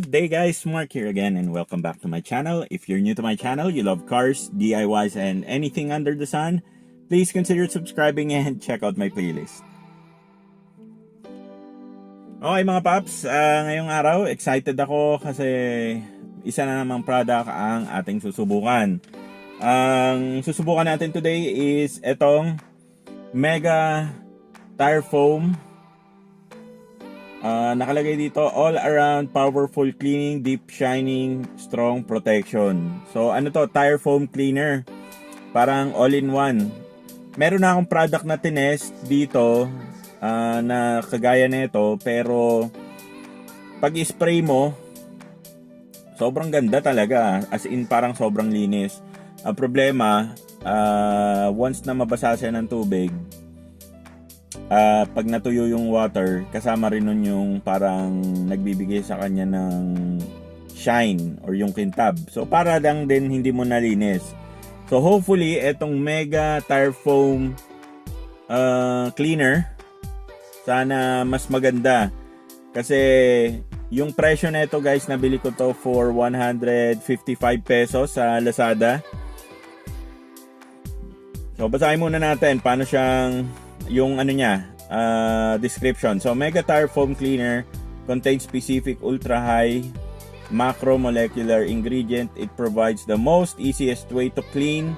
Good day guys, Mark here again and welcome back to my channel. If you're new to my channel, you love cars, DIYs, and anything under the sun, please consider subscribing and check out my playlist. Okay mga paps, ngayong araw excited ako kasi isa na namang product ang ating susubukan. Ang susubukan natin today is etong Mega Tire Foam. Nakalagay dito, all around powerful cleaning, deep shining, strong protection. So ano to, tire foam cleaner, parang all in one. Meron na akong product na tinest dito na kagaya nito, pero pag spray mo sobrang ganda talaga, as in parang sobrang linis. Ang problema, once na mabasa siya ng tubig, pag natuyo yung water, kasama rin nun yung parang nagbibigay sa kanya ng shine or yung kintab. So para lang din hindi mo nalinis. So hopefully etong Mega Tire Foam cleaner, sana mas maganda. Kasi yung presyo nito guys, nabili ko to for 155 pesos sa Lazada. So basahin muna natin paano siyang yung ano niya, description. So Mega Tire Foam Cleaner contains specific ultra high macromolecular ingredient. It provides the most easiest way to clean,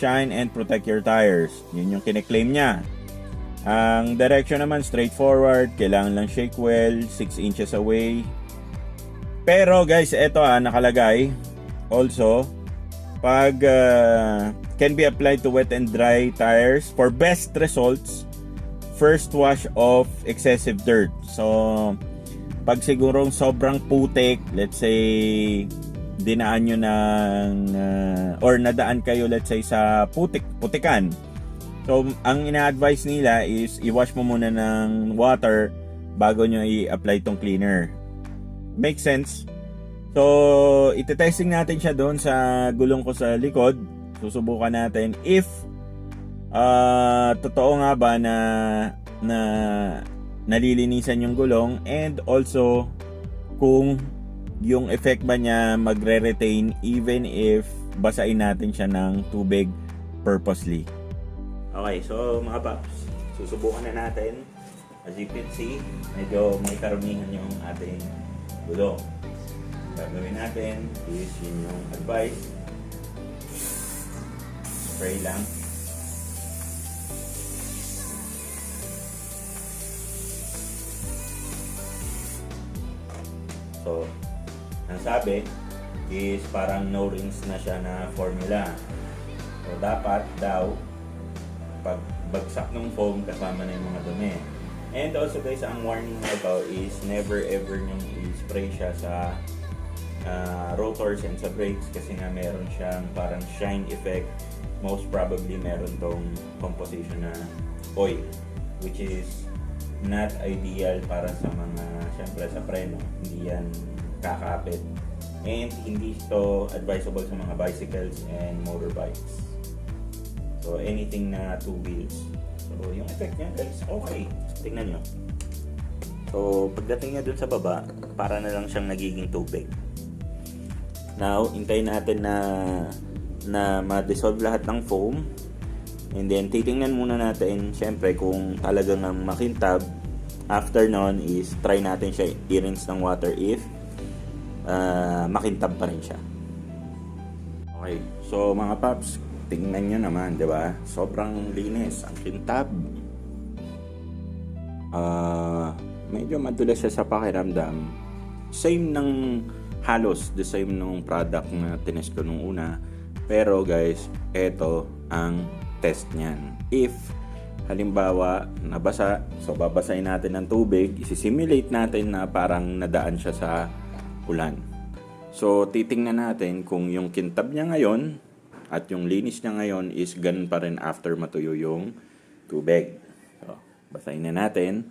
shine, and protect your tires. Yun yung kine-claim niya. Ang direction naman straightforward, kailangan lang shake well, 6 inches away. Pero guys, eto nakalagay also, pag can be applied to wet and dry tires for best results. First wash of excessive dirt. So pag sigurong sobrang putik, let's say dinaan nyo ng or nadaan kayo let's say sa putikan. So ang ina-advise nila is i-wash mo muna ng water bago nyo i-apply tong cleaner. Makes sense? So ite-testing natin siya doon sa gulong ko sa likod. Susubukan natin if totoo nga ba na nalilinisan yung gulong, and also kung yung effect ba niya magre-retain even if basain natin siya ng tubig purposely. Okay, so mga paps, susubukan na natin. As you can see, medyo may karumihan yung ating gulong. Gagawin natin is yun yung advice. Spray lang. So, ang sabi is parang no rinse na siya na formula. So, dapat daw pag bagsak ng foam, kasama na yung mga dumi. And also guys, ang warning na ito is never ever nyung i-spray siya sa rotors and sa brakes kasi nga meron siyang parang shine effect. Most probably meron tong composition na oil, which is not ideal para sa mga, syempre sa preno, hindi yan kakapit, and hindi ito advisable sa mga bicycles and motorbikes. So anything na 2 wheels. So yung effect niya guys, okay, tingnan nyo. So pagdating niya dun sa baba, para na lang siyang nagiging tubig. Now hintayin natin na ma-dissolve lahat ng foam. And then, titingnan muna natin, syempre, kung talagang makintab. After nun is, try natin siya i-rinse ng water if makintab pa rin siya. Okay, so mga paps, tingnan nyo naman, di ba? Sobrang linis, ang kintab. Medyo madulas siya sa pakiramdam. Same ng halos, the same ng product na tinest ko nung una. Pero guys, eto ang test niyan. If halimbawa nabasa, so babasahin natin ng tubig, isi-simulate natin na parang nadaan siya sa ulan. So titingnan natin kung yung kintab niya ngayon at yung linis niya ngayon is ganun pa rin after matuyo yung tubig. So basahin na natin.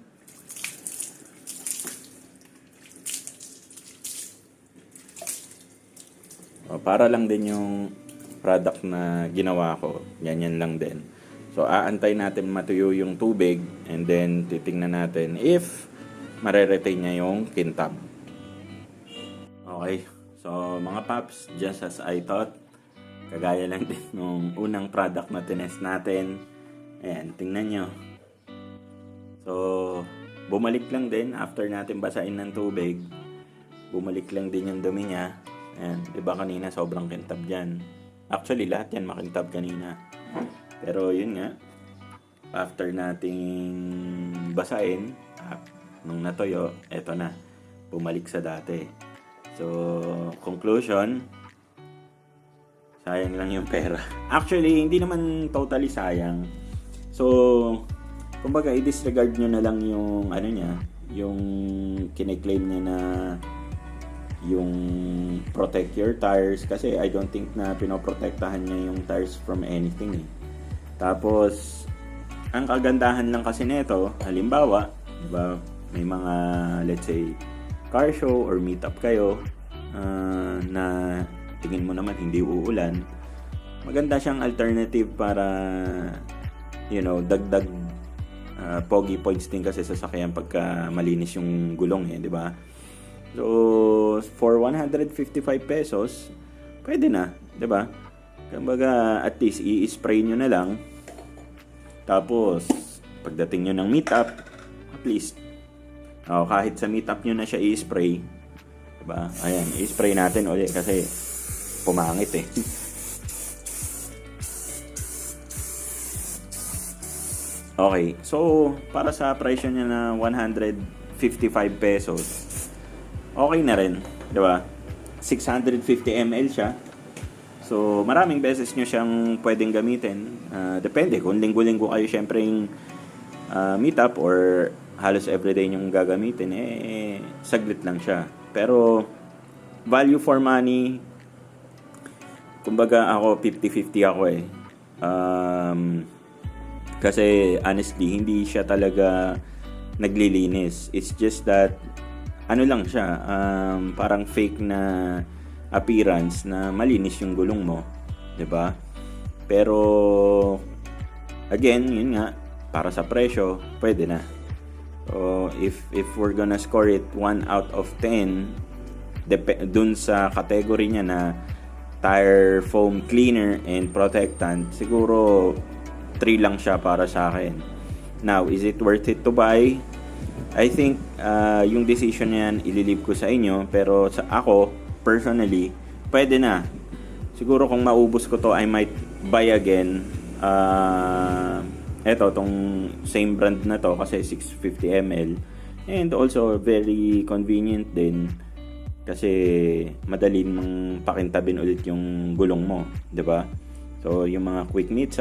So, para lang din yung product na ginawa ko, yan lang din. So aantay natin matuyo yung tubig, and then titingnan natin if mare-retain niya yung kintab. Okay, so mga paps, just as I thought, kagaya lang din nung unang product na tinest natin. Ayan, tingnan nyo. So, bumalik lang din after natin basain ng tubig. Bumalik lang din yung dumi niya. Ayan, diba kanina sobrang kintab dyan. Actually, lahat yan makintab kanina. Pero yun nga, after nating basain, nung natuyo, eto na, bumalik sa dati. So, conclusion, sayang lang yung pera. Actually, hindi naman totally sayang. So, kumbaga, i-disregard nyo na lang yung, ano niya, yung kine-claim niya na yung protect your tires. Kasi I don't think na pinoprotektahan niya yung tires from anything. Tapos, ang kagandahan lang kasi nito, halimbawa, diba, may mga, let's say, car show or meet up kayo na tingin mo naman hindi uulan, maganda siyang alternative para dagdag pogi points din kasi sa sasakyan pagka malinis yung gulong di ba? So for 155 pesos pwede na, di ba? Kumbaga at least i-spray nyo na lang, tapos pagdating nyo ng meet up, at least kahit sa meetup nyo na siya i-spray, diba? Ayan, i-spray natin ulit kasi pumangit Okay, so para sa presyo niya na 155 pesos, okay na rin, diba? 650 ml siya. So maraming beses nyo siyang pwedeng gamitin. Depende kung linggo-linggo kayo syempre yung meetup or halos everyday nyong gagamitin, saglit lang siya. Pero, value for money, kumbaga ako, 50-50 ako kasi, honestly, hindi siya talaga naglilinis. It's just that, ano lang siya, parang fake na appearance na malinis yung gulong mo. 'Di ba? Pero, again, yun nga, para sa presyo, pwede na. So, if we're gonna score it 1 out of 10 dun sa category niya na tire foam cleaner and protectant, siguro 3 lang siya para sa akin. Now, is it worth it to buy? I think yung decision niyan ililib ko sa inyo, pero sa ako personally, pwede na. Siguro kung maubos ko to, I might buy again. Eto, tong same brand na to kasi 650 ml. And also, very convenient din kasi madali mong pakintabin ulit yung gulong mo, 'di ba? So, yung mga quick meet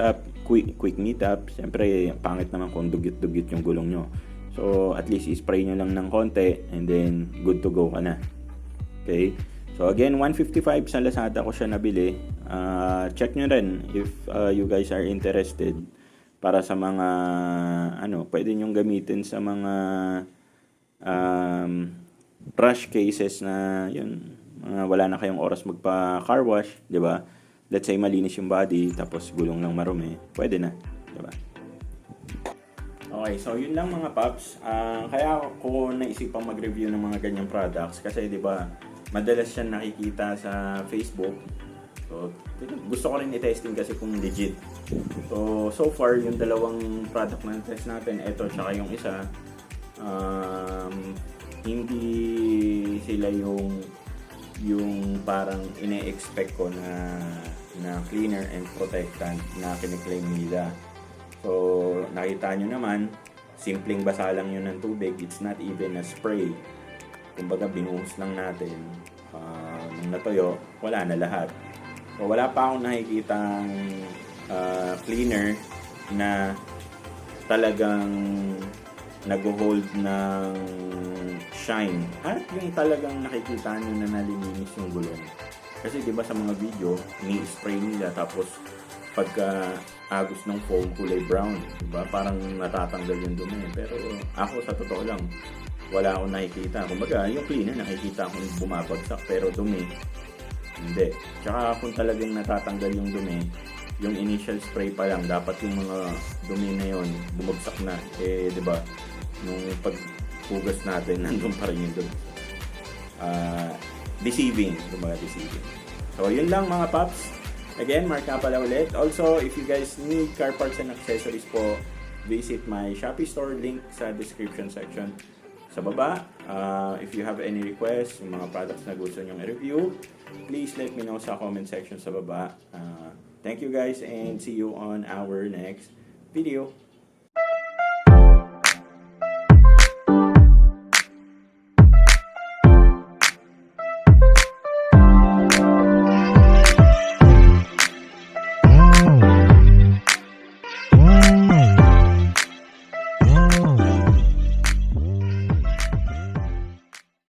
up, siyempre, pangit naman kung dugit-dugit yung gulong nyo. So, at least, spray nyo lang ng konti and then, good to go ka na. Okay? So, again, 155 sa Lazada ko siya nabili. Check nyo rin if you guys are interested. Para sa mga pwede nyong gamitin sa mga rush cases na yun, wala na kayong oras magpa car wash, 'di ba? Let's say malinis yung body tapos gulong lang marumi, pwede na, 'di ba? Okay, so yun lang mga paps. Kaya ako naisipang mag-review ng mga ganyang products kasi 'di ba, madalas siya nakikita sa Facebook. So, gusto ko rin i-testing kasi kung legit. So far, yung dalawang product na test natin, ito tsaka yung isa, hindi sila yung parang ine-expect ko na cleaner and protectant na kiniklaim nila. So, nakita nyo naman, simpleng basa lang yun ng tubig. It's not even a spray. Kumbaga, binuhos lang natin. Nung natuyo, wala na lahat. So, wala pa akong nakikitang cleaner na talagang nag-hold ng shine. At yung talagang nakikita nyo na nalilinis yung gulong. Kasi diba sa mga video, ni-spray nila tapos pagka agos ng foam, kulay brown. Diba? Parang natatanggal yung dumi. Pero ako sa totoo lang, wala akong nakikita. Kumbaga, yung cleaner nakikita akong bumabagsak pero dumi hindi. Tsaka kung talagang natatanggal yung dumi, yung initial spray pa lang, dapat yung mga dumi na yon bumagsak na. Di ba? Nung paghugas natin, nandun pa rin yung dumi. deceiving. So, yun lang mga paps. Again, Mark nga pala ulit. Also, if you guys need car parts and accessories po, visit my Shopee store, link sa description section sa baba. If you have any requests, yung mga products na gusto nyong i-review, please let me know sa comment section sa baba. Thank you guys and see you on our next video.